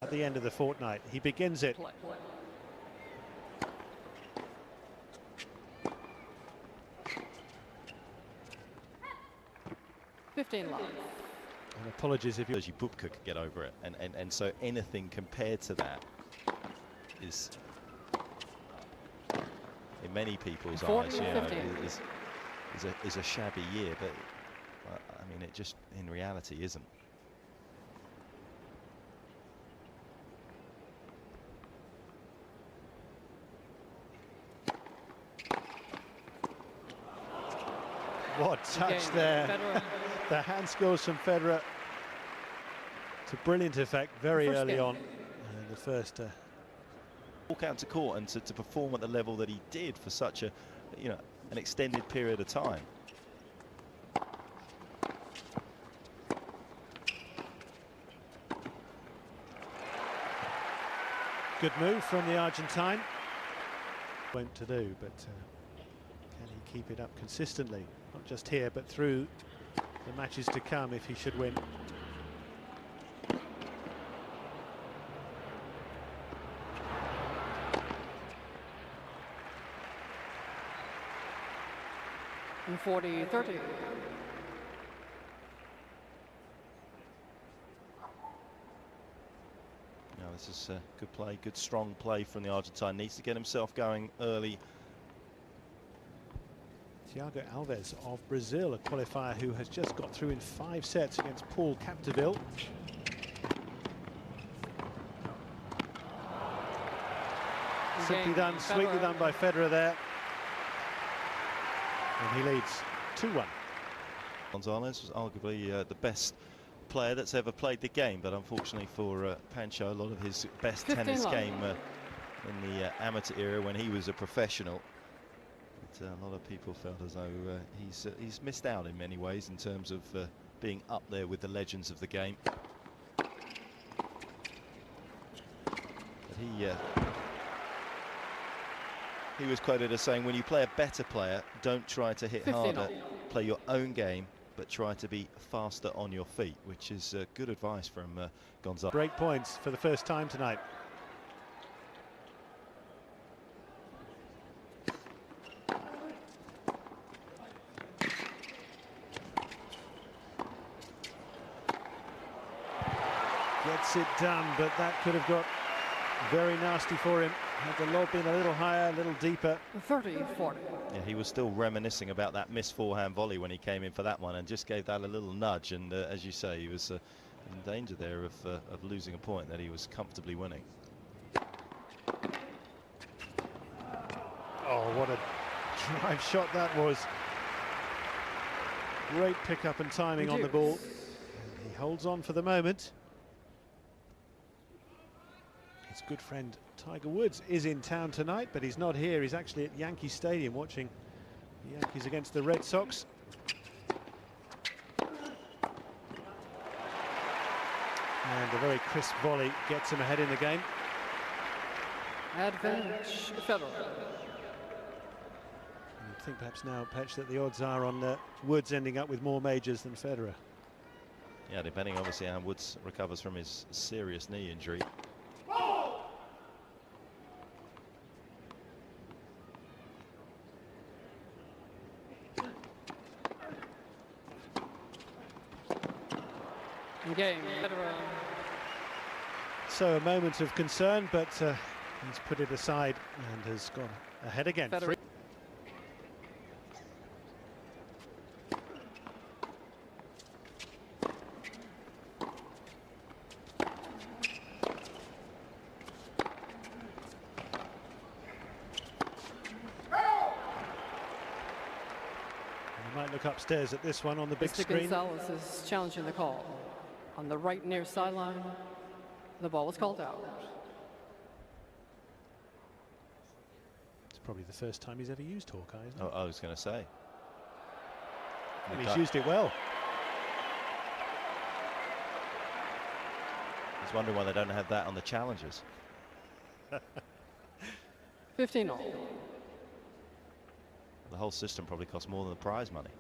at the end of the fortnight. He begins it. 15 love. And apologies if you... As you Bubka could get over it, and so anything compared to that is, in many people's eyes, you know, is a shabby year, but I mean, it just in reality isn't. What touch there. The hand skills from Federer to brilliant effect very early on. The first walk out to court and to perform at the level that he did for such a, you know, an extended period of time. Good move from the Argentine. Won't to do, but can he keep it up consistently? Not just here, but through the matches to come if he should win. And 40-30. Now this is good play, good strong play from the Argentine. Needs to get himself going early. Thiago Alves of Brazil, a qualifier who has just got through in 5 sets against Paul Capdeville. Simply done, sweetly done by Federer there. And he leads 2-1. González was arguably the best player that's ever played the game, but unfortunately for Pancho, a lot of his best tennis came in the amateur era when he was a professional. But a lot of people felt as though he's missed out in many ways in terms of being up there with the legends of the game. But he was quoted as saying, when you play a better player, don't try to hit harder, play your own game, but try to be faster on your feet, which is good advice from González. Break points for the first time tonight. Gets it done, but that could have got very nasty for him. Had the lob been a little higher, a little deeper. 30-40. Yeah, he was still reminiscing about that missed forehand volley when he came in for that one, and just gave that a little nudge. And as you say, he was in danger there of losing a point that he was comfortably winning. Oh, what a drive shot that was. Great pickup and timing on the ball. And he holds on for the moment. His good friend Tiger Woods is in town tonight, but he's not here. He's actually at Yankee Stadium watching the Yankees against the Red Sox. And a very crisp volley gets him ahead in the game. Advantage Federer. I think perhaps now, Petch, that the odds are on Woods ending up with more majors than Federer. Yeah, depending obviously how Woods recovers from his serious knee injury. Game. So a moment of concern, but he's put it aside and has gone ahead again. Federer. You might look upstairs at this one on the big screen. González is challenging the call. On the right near sideline, the ball was called out. It's probably the first time he's ever used Hawkeye, isn't it? Oh, I was going to say. And he's used it well. I was wondering why they don't have that on the challengers. 15-all. The whole system probably costs more than the prize money.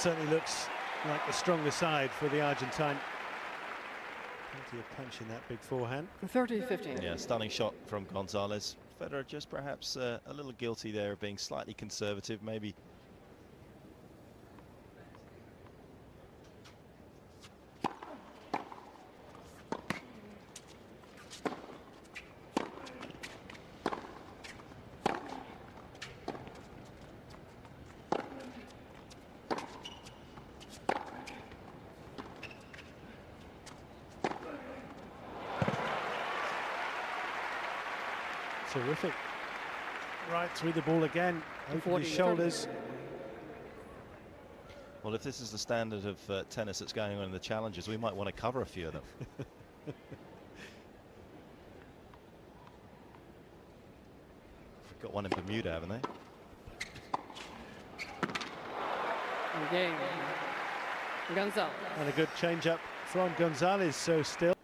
certainly looks like the stronger side for the Argentine. Plenty of punch in that big forehand. 30-15. Yeah, stunning shot from González. Federer just perhaps a little guilty there of being slightly conservative, maybe. Terrific. Right through the ball again, over his shoulders. Well, if this is the standard of tennis that's going on in the challenges, we might want to cover a few of them. We've got one in Bermuda, haven't they? Game. González. And a good change-up from González, so still.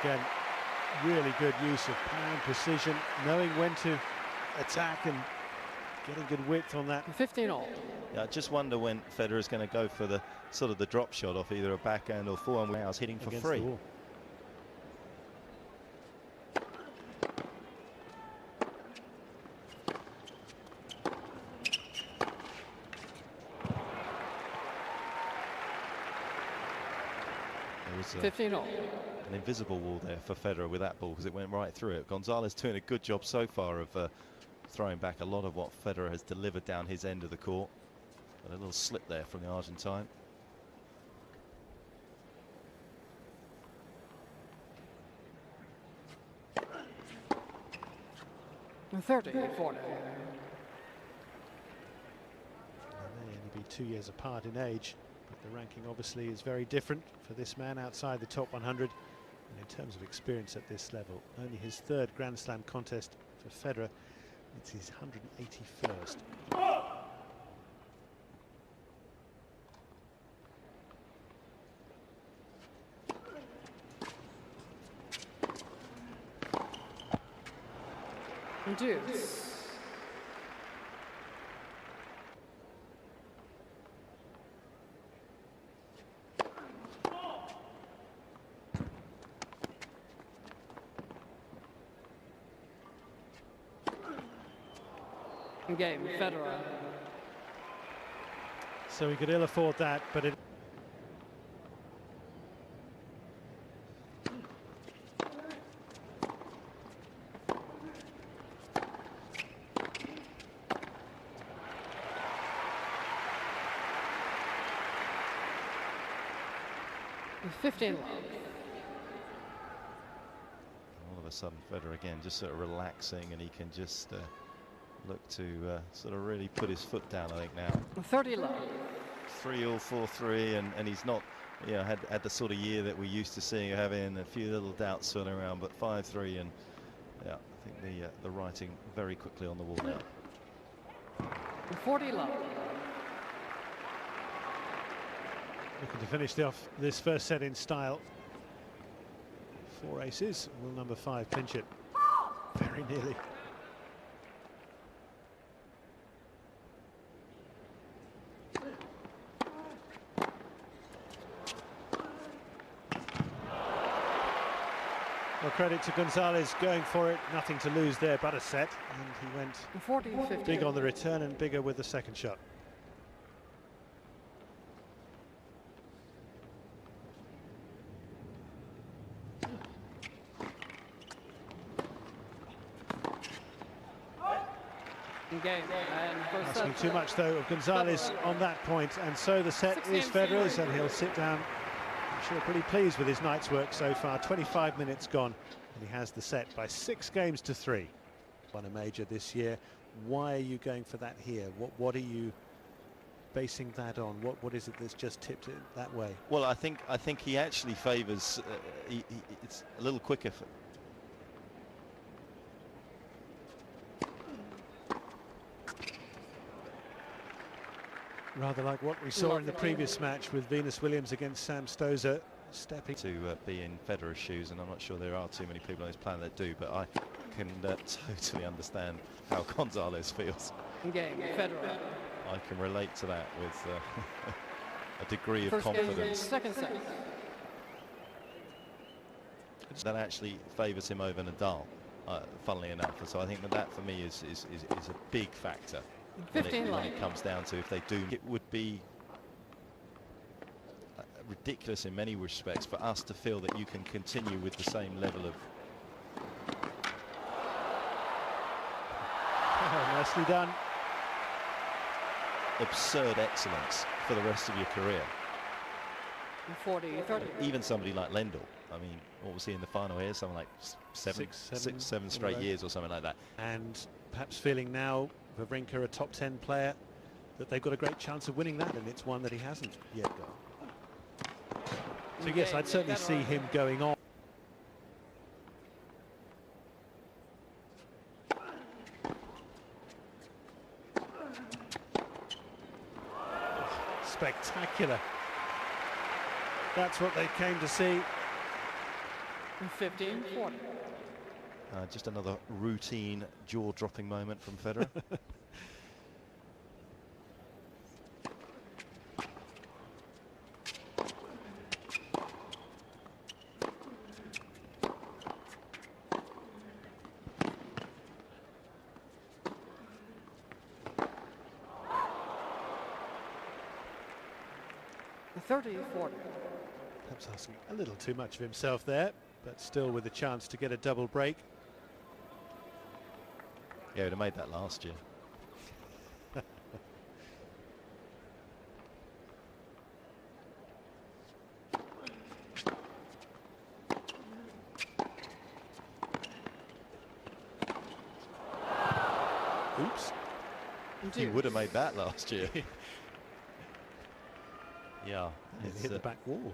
Again, really good use of power and precision, knowing when to attack and getting good width on that. 15-all. Yeah, I just wonder when Federer's going to go for the sort of the drop shot off either a backhand or forehand. I was hitting for free. There was 15-all. an invisible wall there for Federer with that ball because it went right through it. González doing a good job so far of throwing back a lot of what Federer has delivered down his end of the court. But a little slip there from the Argentine. And 30-40. They may only be 2 years apart in age, but the ranking obviously is very different for this man outside the top 100. And in terms of experience at this level, only his third Grand Slam contest for Federer. It's his 181st. Deuce. Game, Federer. So he could ill afford that, but it. And 15-love. All of a sudden, Federer again just sort of relaxing, and he can just look to sort of really put his foot down, I think, now. 30-love. 3-all, 4-3, and he's not, you know, had the sort of year that we're used to seeing, having a few little doubts swirling around, but 5-3, and yeah, I think the writing very quickly on the wall now. 40-love. Looking to finish off this first set in style. 4 aces. Will number 5 pinch it? Very nearly. Well, credit to González going for it. Nothing to lose there but a set. And he went 40-50. big on the return and bigger with the second shot. Game. And Asking too much, though, of González on that point. And so the set is Federer's, and he'll sit down. I'm sure pretty pleased with his night's work so far. 25 minutes gone, and he has the set by 6 games to 3. Won a major this year. Why are you going for that here? What are you basing that on? What is it that's just tipped it that way? Well, I think he actually favours. It's a little quicker. Rather like what we saw in the previous match with Venus Williams against Sam Stosur, stepping to be in Federer's shoes, and I'm not sure there are too many people on this planet that do, but I can totally understand how Gonzalez feels. Game, Federer. I can relate to that with a degree of First confidence. game, second set. That actually favours him over Nadal, funnily enough. So I think that for me is a big factor when it comes down to if they do. It would be ridiculous in many respects for us to feel that you can continue with the same level of nicely done. Absurd excellence for the rest of your career. 40-30. Even somebody like Lendl, I mean, what was he in the final here? Something like seven straight years or something like that. And perhaps feeling now, Wawrinka, a top 10 player, that they've got a great chance of winning that, and it's one that he hasn't yet got. So yes, I'd certainly see him going on. Spectacular. That's what they came to see. 15-40. Just another routine jaw-dropping moment from Federer. The 30-40. Perhaps asking a little too much of himself there, but still with a chance to get a double break. Yeah, he'd have made that last year. Oops. He would have made that last year. Yeah. It hit the back wall.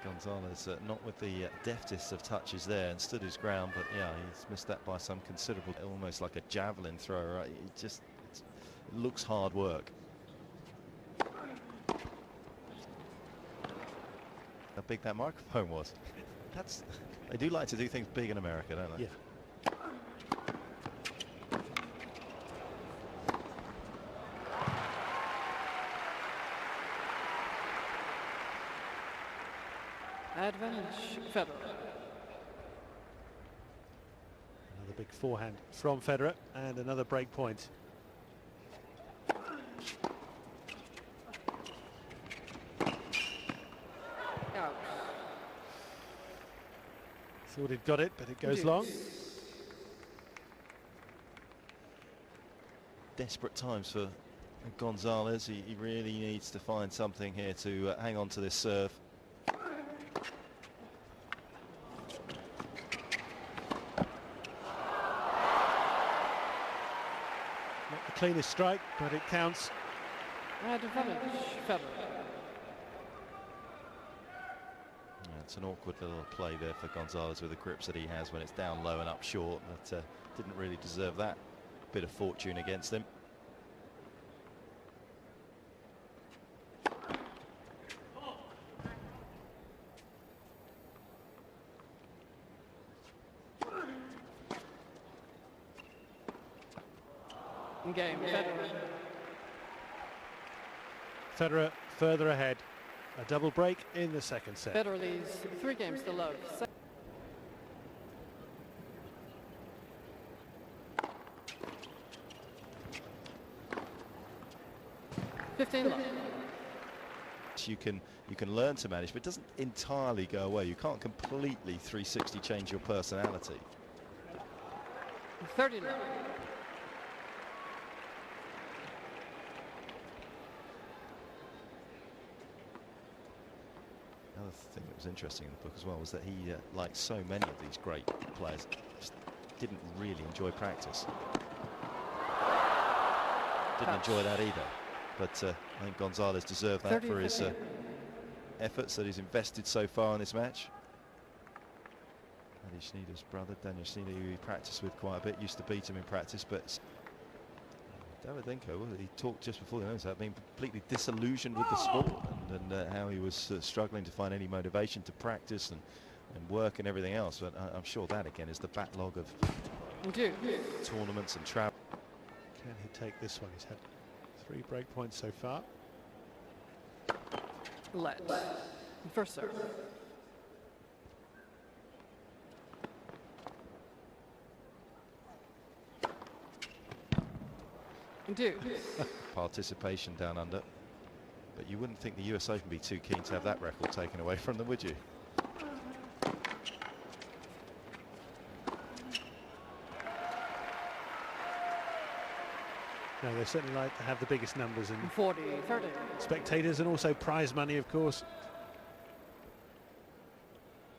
Gonzalez not with the deftest of touches there, and stood his ground, but yeah, he's missed that by some considerable, almost like a javelin throw. Right? It looks hard work. How big that microphone was. They do like to do things big in America, don't they? Yeah. Advantage, Federer. Another big forehand from Federer, and another break point. Out. Thought he'd got it, but it goes long. Desperate times for Gonzalez. He really needs to find something here to hang on to this serve. Not the cleanest strike, but it counts. Advantage, Federer. It's an awkward little play there for Gonzalez with the grips that he has when it's down low and up short, but didn't really deserve that bit of fortune against him. Game, Federer. Federer further ahead. A double break in the second set. Federer leads 3 games to love. 15 love. You can learn to manage, but it doesn't entirely go away. You can't completely 360 change your personality. 30 love. Another thing that was interesting in the book as well was that he, like so many of these great players, just didn't really enjoy practice. Didn't enjoy that either. But I think Gonzalez deserved that for his efforts that he's invested so far in this match. Adi Schneider's brother, Daniel Schneider, who he practiced with quite a bit, used to beat him in practice, but Davydenko, he talked just before the announcement about being completely disillusioned with the sport and how he was struggling to find any motivation to practice and work and everything else. But I'm sure that again is the backlog of tournaments and travel. Can he take this one? He's had 3 break points so far. Let. First serve. Participation down under. But you wouldn't think the US Open would be too keen to have that record taken away from them, would you? No, they certainly like to have the biggest numbers and 40, 30. Spectators, and also prize money, of course.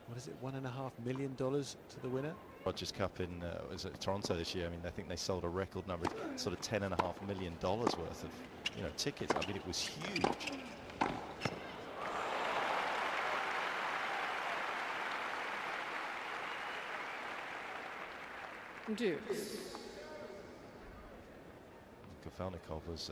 What is it, $1.5 million to the winner? Rogers Cup in was it Toronto this year? I mean, I think they sold a record number, sort of $10.5 million worth of tickets. I mean, it was huge. Kafelnikov was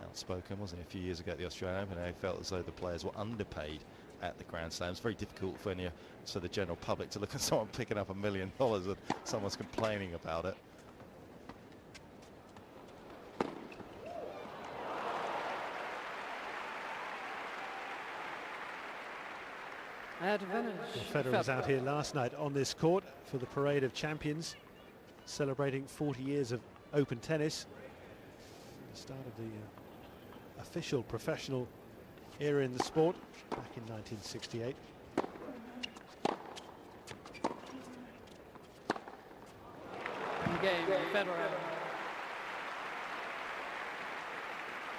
outspoken, wasn't he, a few years ago at the Australian Open? He felt as though the players were underpaid at the Grand Slam. It's very difficult for the general public to look at someone picking up $1 million and someone's complaining about it. Advantage. Well, Federer was out here last night on this court for the Parade of Champions, celebrating 40 years of open tennis. The start of the official professional era in the sport back in 1968. Game, Federer.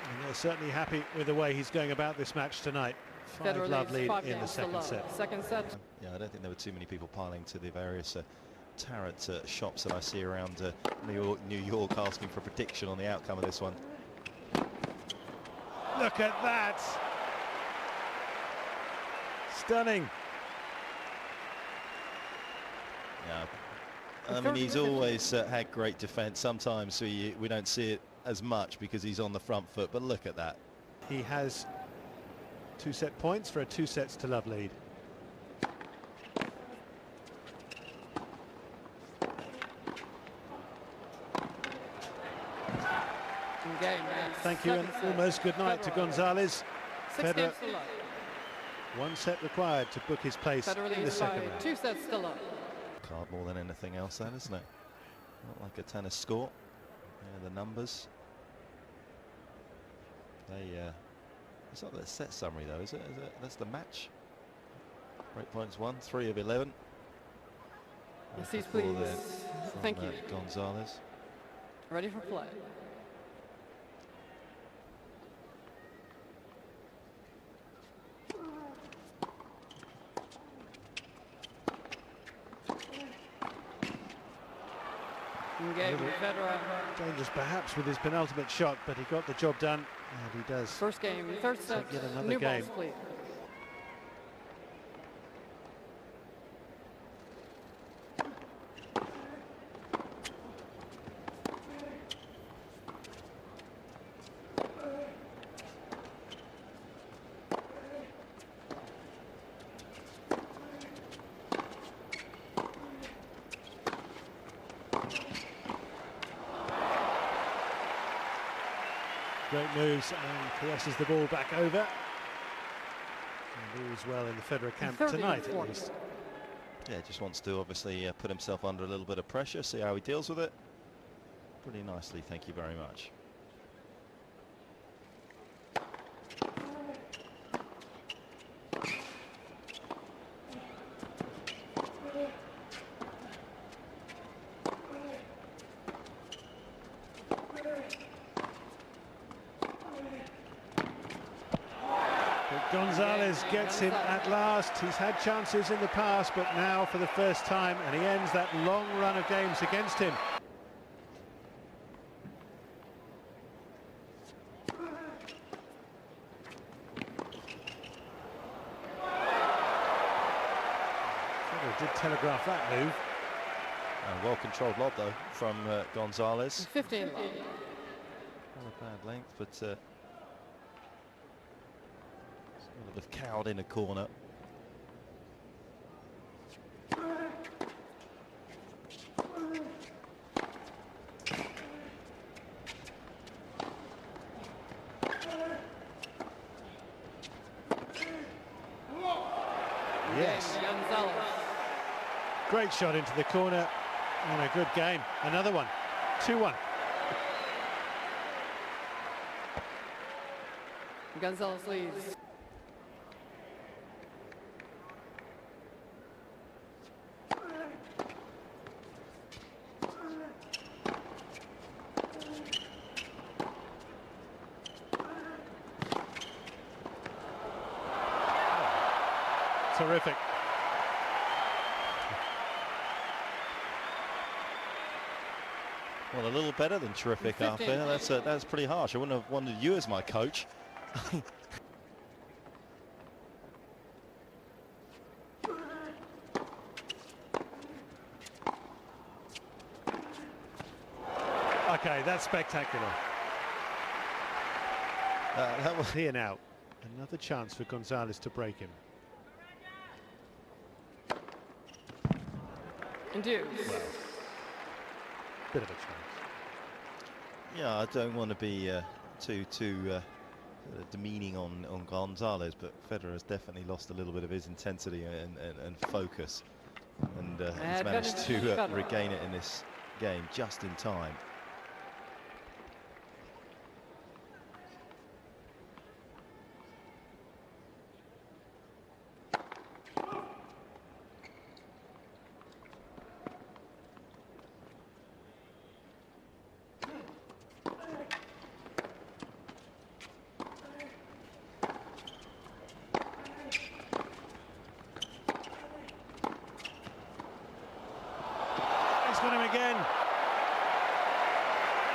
And they're certainly happy with the way he's going about this match tonight. 5-love lead in the second set. Second set. Yeah, I don't think there were too many people piling to the various tarot shops that I see around New York asking for a prediction on the outcome of this one. Look at that! Stunning. Yeah. I mean, he's always had great defence. Sometimes we don't see it as much because he's on the front foot, but look at that. He has 2 set points for a 2 sets to love lead. Thank you, and almost good night to González. Federer, 1 set required to book his place in the second round. 2 sets to love. Card more than anything else, then, isn't it? Not like a tennis score. Yeah, the numbers. It's not the set summary though, is it? That's the match. Break points 1, 3 of 11. Yes, please. Thank you. González. Ready for play. Dangerous perhaps with his penultimate shot, but he got the job done, and he does. First game, third set, yet another new game. balls, please. Great moves, and caresses the ball back over. And all's well in the Federer camp tonight, at least. Yeah, just wants to obviously put himself under a little bit of pressure, see how he deals with it. Pretty nicely, thank you very much. González gets him at last. He's had chances in the past, but now for the first time, and he ends that long run of games against him. Federer did telegraph that move. Well-controlled lob though from González. 15 love. bad length, but sort of cowed in a corner. Yes. González. Great shot into the corner and a good game. Another one. 2-1. González leads. Terrific. Well, a little better than terrific out there. That's pretty harsh. I wouldn't have wanted you as my coach. Okay, that's spectacular. That was here now. Another chance for González to break him. Indeed. Well, bit of a chance. Yeah, I don't want to be too demeaning on González, but Federer has definitely lost a little bit of his intensity and focus, and he's managed to regain it in this game just in time. Got him again.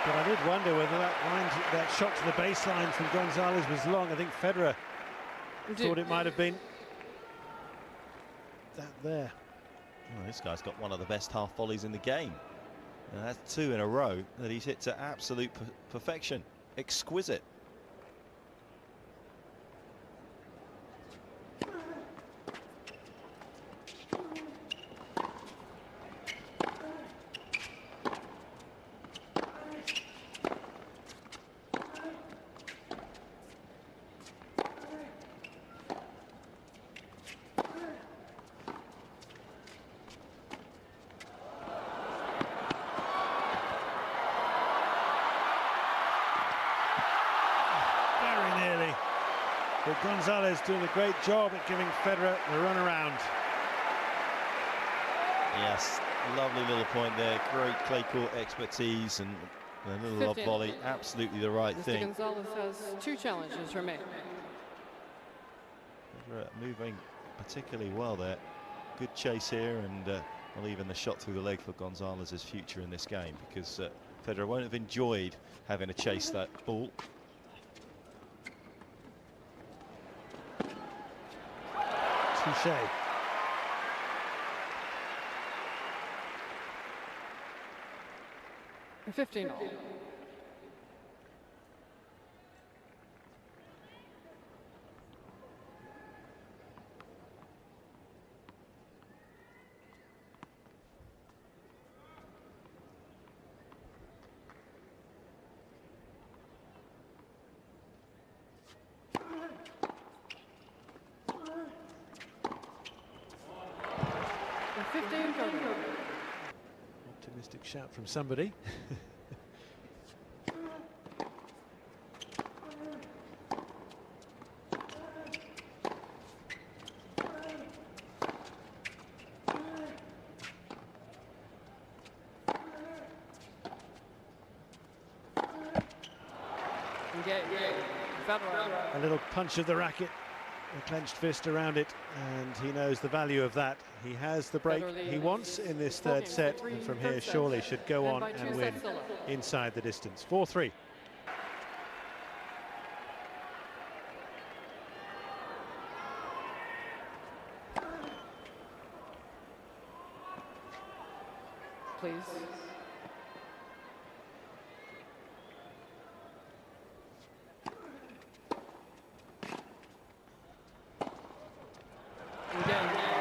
But I did wonder whether that shot to the baseline from González was long. I think Federer thought it might have been that there. Well, this guy's got one of the best half volleys in the game. And that's 2 in a row that he's hit to absolute perfection. Exquisite. But González doing a great job at giving Federer the run around. Yes, lovely little point there. Great clay court expertise and a little lob volley. Absolutely the right thing. González has 2 challenges remaining. Federer moving particularly well there. Good chase here, and well, even the shot through the leg for González's future in this game, because Federer won't have enjoyed having to chase that ball. Touché. A 15-all. Optimistic shout from somebody. A little punch of the racket, a clenched fist around it, and he knows the value of that. He has the break he wants in this third set, and from here surely should go on and win inside the distance. 4-3. Please.